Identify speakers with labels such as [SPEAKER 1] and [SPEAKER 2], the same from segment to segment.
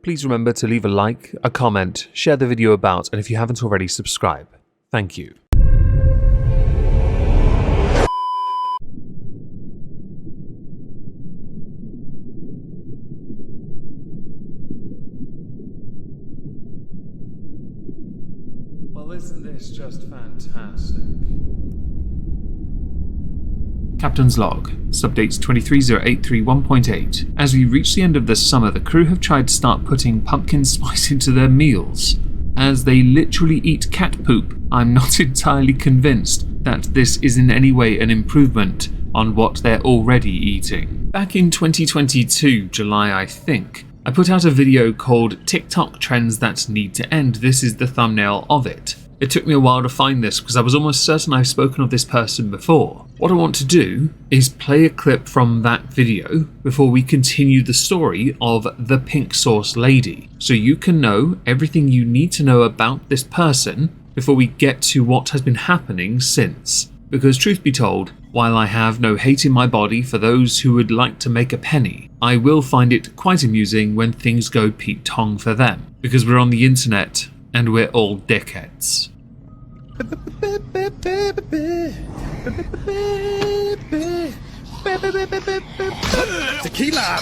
[SPEAKER 1] please remember to leave a like, a comment, share the video about, and if you haven't already, subscribe. Thank you. Well, isn't this just fantastic? Captain's Log, Subdates 230831.8. As we reach the end of the summer, the crew have tried to start putting pumpkin spice into their meals. As they literally eat cat poop, I'm not entirely convinced that this is in any way an improvement on what they're already eating. Back in 2022, July I think, I put out a video called TikTok Trends That Need to End. This is the thumbnail of it. It took me a while to find this because I was almost certain I've spoken of this person before. What I want to do is play a clip from that video before we continue the story of the pink sauce lady, so you can know everything you need to know about this person before we get to what has been happening since. Because truth be told, while I have no hate in my body for those who would like to make a penny, I will find it quite amusing when things go Pete Tong for them, because we're on the internet and we're all dickheads. Tequila.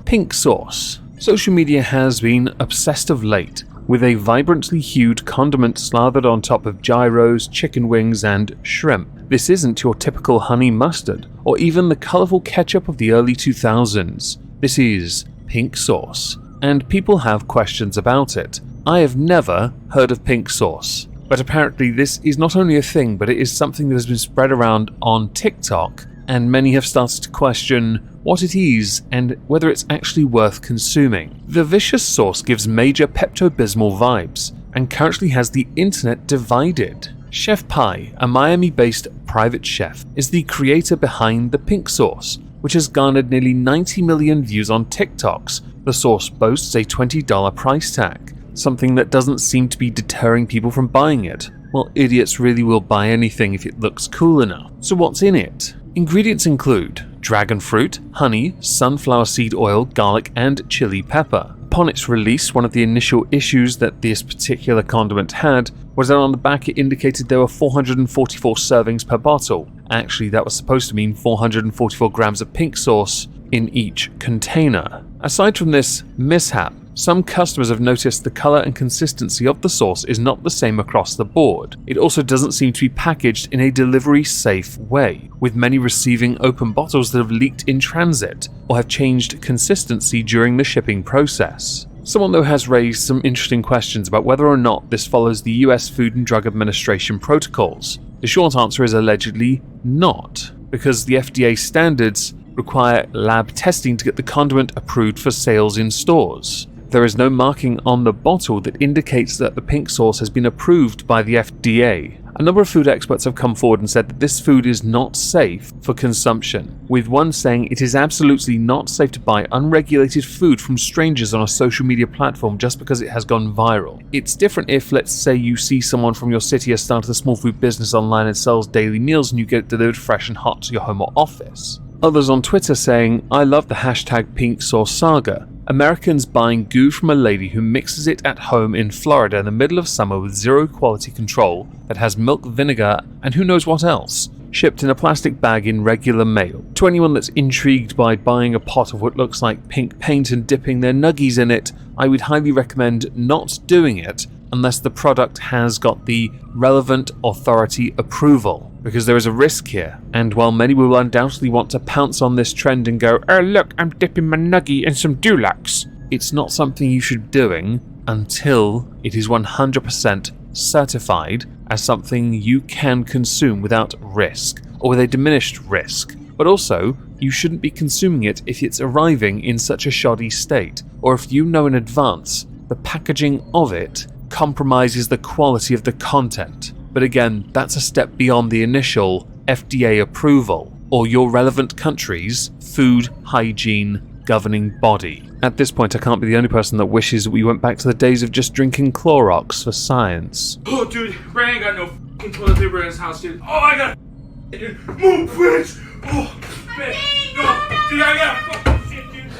[SPEAKER 1] Pink sauce. Social media has been obsessed of late with a vibrantly hued condiment slathered on top of gyros, chicken wings, and shrimp. This isn't your typical honey mustard, or even the colourful ketchup of the early 2000s. This is pink sauce, and people have questions about it. I have never heard of pink sauce, but apparently this is not only a thing, but it is something that has been spread around on TikTok, and many have started to question what it is and whether it's actually worth consuming. The vicious sauce gives major Pepto-Bismol vibes, and currently has the internet divided. Chef Pie, a Miami-based private chef, is the creator behind the pink sauce, which has garnered nearly 90 million views on TikToks. The sauce boasts a $20 price tag, something that doesn't seem to be deterring people from buying it. Well, idiots really will buy anything if it looks cool enough. So what's in it? Ingredients include dragon fruit, honey, sunflower seed oil, garlic, and chili pepper. Upon its release, one of the initial issues that this particular condiment had was that on the back it indicated there were 444 servings per bottle. Actually, that was supposed to mean 444 grams of pink sauce in each container. Aside from this mishap, some customers have noticed the colour and consistency of the sauce is not the same across the board. It also doesn't seem to be packaged in a delivery-safe way, with many receiving open bottles that have leaked in transit or have changed consistency during the shipping process. Someone though has raised some interesting questions about whether or not this follows the US Food and Drug Administration protocols. The short answer is allegedly not, because the FDA standards require lab testing to get the condiment approved for sales in stores. There is no marking on the bottle that indicates that the pink sauce has been approved by the FDA. A number of food experts have come forward and said that this food is not safe for consumption, with one saying it is absolutely not safe to buy unregulated food from strangers on a social media platform just because it has gone viral. It's different if, let's say, you see someone from your city has started a small food business online and sells daily meals and you get it delivered fresh and hot to your home or office. Others on Twitter saying, I love the hashtag pink sauce saga. Americans buying goo from a lady who mixes it at home in Florida in the middle of summer with zero quality control that has milk, vinegar, and who knows what else, shipped in a plastic bag in regular mail. To anyone that's intrigued by buying a pot of what looks like pink paint and dipping their nuggies in it, I would highly recommend not doing it unless the product has got the relevant authority approval, because there is a risk here, and while many will undoubtedly want to pounce on this trend and go, oh look, I'm dipping my nuggie in some Dulux, it's not something you should be doing until it is 100% certified as something you can consume without risk, or with a diminished risk. But also, you shouldn't be consuming it if it's arriving in such a shoddy state, or if you know in advance the packaging of it compromises the quality of the content. But again, that's a step beyond the initial FDA approval or your relevant country's food hygiene governing body. At this point, I can't be the only person that wishes that we went back to the days of just drinking Clorox for science.
[SPEAKER 2] Oh, dude, Ray ain't got no f***ing toilet paper in his house, dude. Oh, I got dude. Move, bitch! Oh, man. No, dude, I got fucking shit, dude.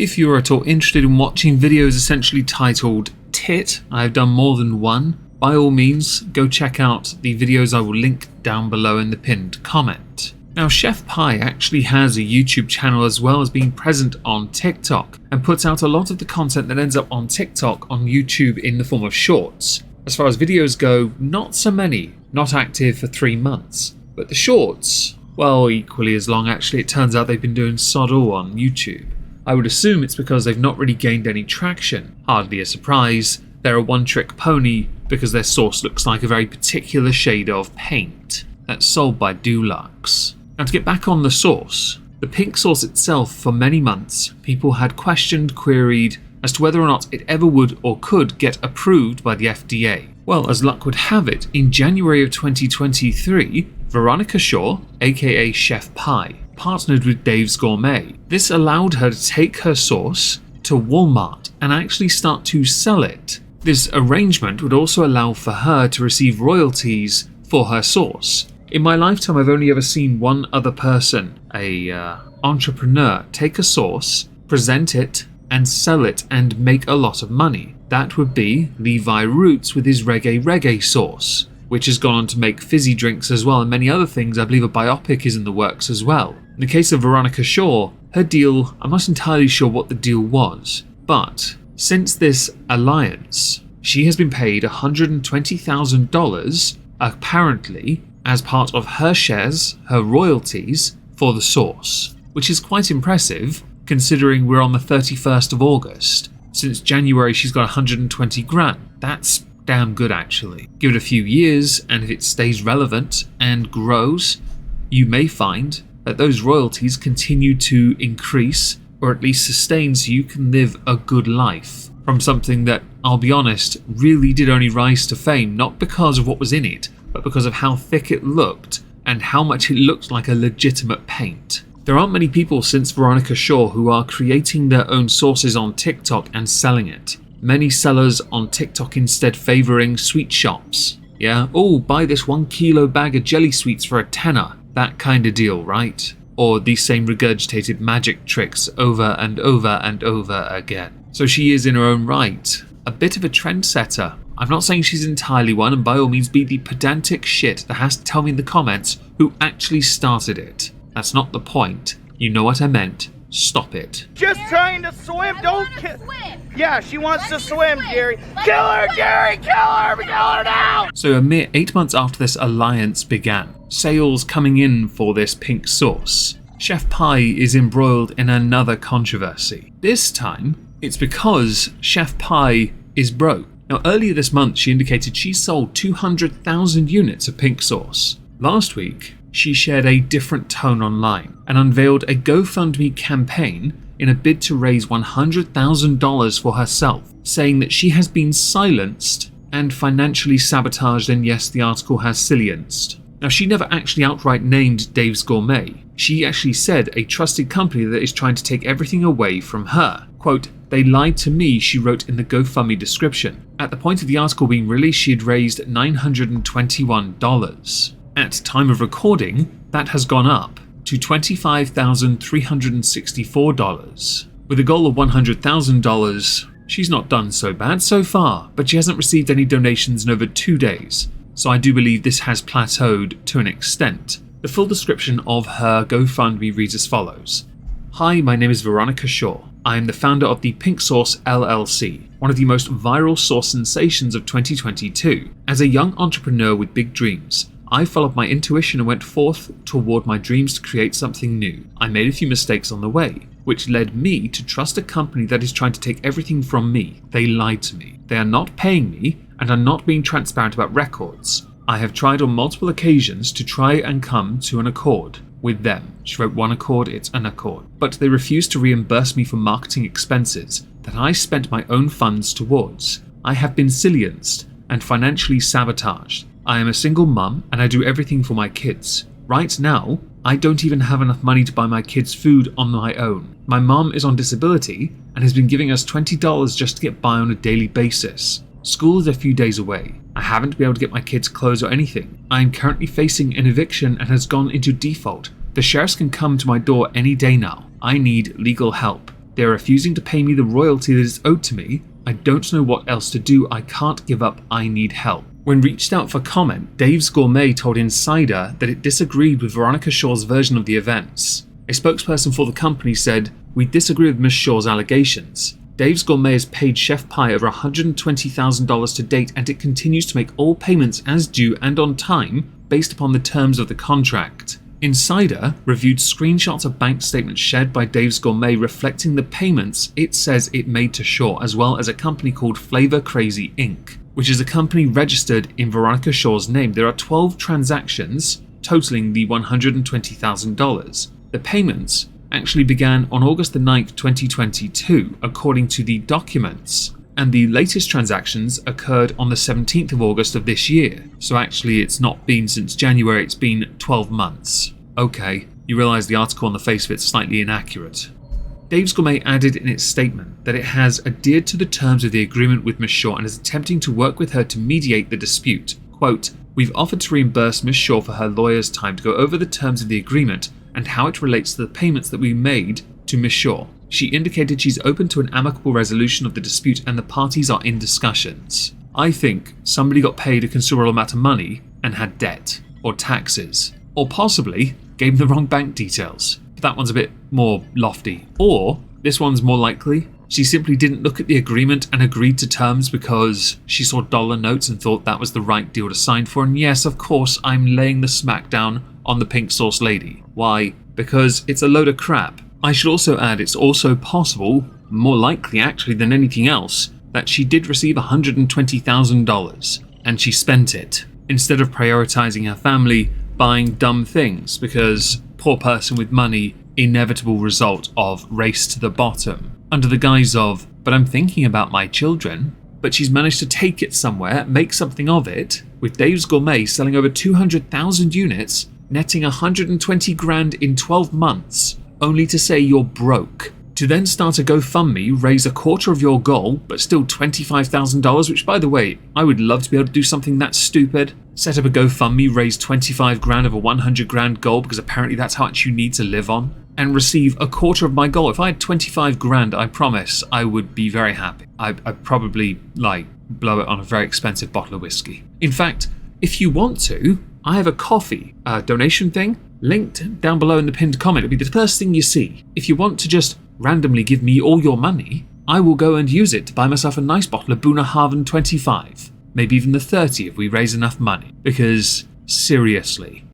[SPEAKER 1] If you're at all interested in watching videos essentially titled Tit, I have done more than one. By all means, go check out the videos I will link down below in the pinned comment. Now, Chef Pie actually has a YouTube channel as well as being present on TikTok and puts out a lot of the content that ends up on TikTok on YouTube in the form of shorts. As far as videos go, not so many, not active for 3 months. But the shorts, well, equally as long actually. It turns out they've been doing sod all on YouTube. I would assume it's because they've not really gained any traction. Hardly a surprise, they're a one-trick pony because their sauce looks like a very particular shade of paint that's sold by Dulux. Now, to get back on the sauce, the pink sauce itself, for many months, people had questioned, queried as to whether or not it ever would or could get approved by the FDA. Well, as luck would have it, in January of 2023, Veronica Shaw, aka Chef Pie, partnered with Dave's Gourmet. This allowed her to take her sauce to Walmart and actually start to sell it. This arrangement would also allow for her to receive royalties for her sauce. In my lifetime, I've only ever seen one other person, a entrepreneur, take a sauce, present it, and sell it and make a lot of money. That would be Levi Roots with his reggae sauce, which has gone on to make fizzy drinks as well and many other things. I believe a biopic is in the works as well. In the case of Veronica Shaw, her deal, I'm not entirely sure what the deal was, but since this alliance, she has been paid $120,000 apparently as part of her shares, her royalties for the sauce, which is quite impressive considering we're on the 31st of August. Since January she's got 120 grand. That's damn good actually. Give it a few years and if it stays relevant and grows, you may find that those royalties continue to increase or at least sustain so you can live a good life from something that, I'll be honest, really did only rise to fame not because of what was in it, but because of how thick it looked and how much it looked like a legitimate paint. There aren't many people since Veronica Shaw who are creating their own sauces on TikTok and selling it. Many sellers on TikTok instead favouring sweet shops. Yeah, oh, buy this 1 kilo bag of jelly sweets for $10. That kind of deal, right? Or these same regurgitated magic tricks over and over and over again. So she is in her own right a bit of a trendsetter. I'm not saying she's entirely one, and by all means be the pedantic shit that has to tell me in the comments who actually started it. That's not the point. You know what I meant. Stop it.
[SPEAKER 3] Just trying to swim, don't kill. Yeah, she wants to swim, Gary. Kill her, Gary, kill her now!
[SPEAKER 1] So a mere 8 months after this alliance began, sales coming in for this pink sauce, Chef Pie is embroiled in another controversy. This time, it's because Chef Pie is broke. Now, earlier this month, she indicated she sold 200,000 units of pink sauce. Last week, she shared a different tone online and unveiled a GoFundMe campaign in a bid to raise $100,000 for herself, saying that she has been silenced and financially sabotaged, and yes, the article has silience. Now, she never actually outright named Dave's Gourmet. She actually said a trusted company that is trying to take everything away from her. Quote, "They lied to me," she wrote in the GoFundMe description. At the point of the article being released, she had raised $921. At time of recording, that has gone up to $25,364. With a goal of $100,000, she's not done so bad so far, but she hasn't received any donations in over 2 days, so I do believe this has plateaued to an extent. The full description of her GoFundMe reads as follows. Hi, my name is Veronica Shaw. I am the founder of the Pink Sauce LLC, one of the most viral sauce sensations of 2022. As a young entrepreneur with big dreams, I followed my intuition and went forth toward my dreams to create something new. I made a few mistakes on the way, which led me to trust a company that is trying to take everything from me. They lied to me. They are not paying me and are not being transparent about records. I have tried on multiple occasions to try and come to an accord with them. She wrote one accord, it's an accord. But they refused to reimburse me for marketing expenses that I spent my own funds towards. I have been silenced and financially sabotaged. I am a single mum and I do everything for my kids. Right now, I don't even have enough money to buy my kids food on my own. My mum is on disability and has been giving us $20 just to get by on a daily basis. School is a few days away. I haven't been able to get my kids clothes or anything. I am currently facing an eviction and has gone into default. The sheriffs can come to my door any day now. I need legal help. They are refusing to pay me the royalty that is owed to me. I don't know what else to do. I can't give up. I need help. When reached out for comment, Dave's Gourmet told Insider that it disagreed with Veronica Shaw's version of the events. A spokesperson for the company said, "We disagree with Ms. Shaw's allegations. Dave's Gourmet has paid Chef Pie over $120,000 to date, and it continues to make all payments as due and on time based upon the terms of the contract." Insider reviewed screenshots of bank statements shared by Dave's Gourmet reflecting the payments it says it made to Shaw, as well as a company called Flavor Crazy Inc., which is a company registered in Veronica Shaw's name. There are 12 transactions totaling the $120,000. The payments actually began on August the 9th, 2022, according to the documents, and the latest transactions occurred on the 17th of August of this year. So actually it's not been since January, it's been 12 months. Okay, you realise the article on the face of it's slightly inaccurate. Dave's Gourmet added in its statement that it has adhered to the terms of the agreement with Ms. Shaw and is attempting to work with her to mediate the dispute. Quote, "We've offered to reimburse Ms. Shaw for her lawyer's time to go over the terms of the agreement and how it relates to the payments that we made to Ms. Shaw. She indicated she's open to an amicable resolution of the dispute and the parties are in discussions." I think somebody got paid a considerable amount of money and had debt, or taxes, or possibly gave them the wrong bank details. That one's a bit more lofty. Or, this one's more likely, she simply didn't look at the agreement and agreed to terms because she saw dollar notes and thought that was the right deal to sign for. And yes, of course, I'm laying the smackdown on the pink sauce lady. Why? Because it's a load of crap. I should also add it's also possible, more likely actually than anything else, that she did receive $120,000 and she spent it instead of prioritizing her family buying dumb things, because poor person with money, inevitable result of race to the bottom, under the guise of, but I'm thinking about my children. But she's managed to take it somewhere, make something of it, with Dave's Gourmet selling over 200,000 units, netting 120 grand in 12 months, only to say you're broke. To then start a GoFundMe, raise a quarter of your goal, but still $25,000, which by the way, I would love to be able to do something that stupid. Set up a GoFundMe, raise 25 grand of a 100 grand goal, because apparently that's how much you need to live on, and receive a quarter of my goal. If I had 25 grand, I promise I would be very happy. I'd probably, blow it on a very expensive bottle of whiskey. In fact, if you want to, I have a coffee donation thing linked down below in the pinned comment. It'll be the first thing you see. If you want to just randomly give me all your money, I will go and use it to buy myself a nice bottle of Bunnahabhain 25. Maybe even the 30 if we raise enough money. Because, seriously,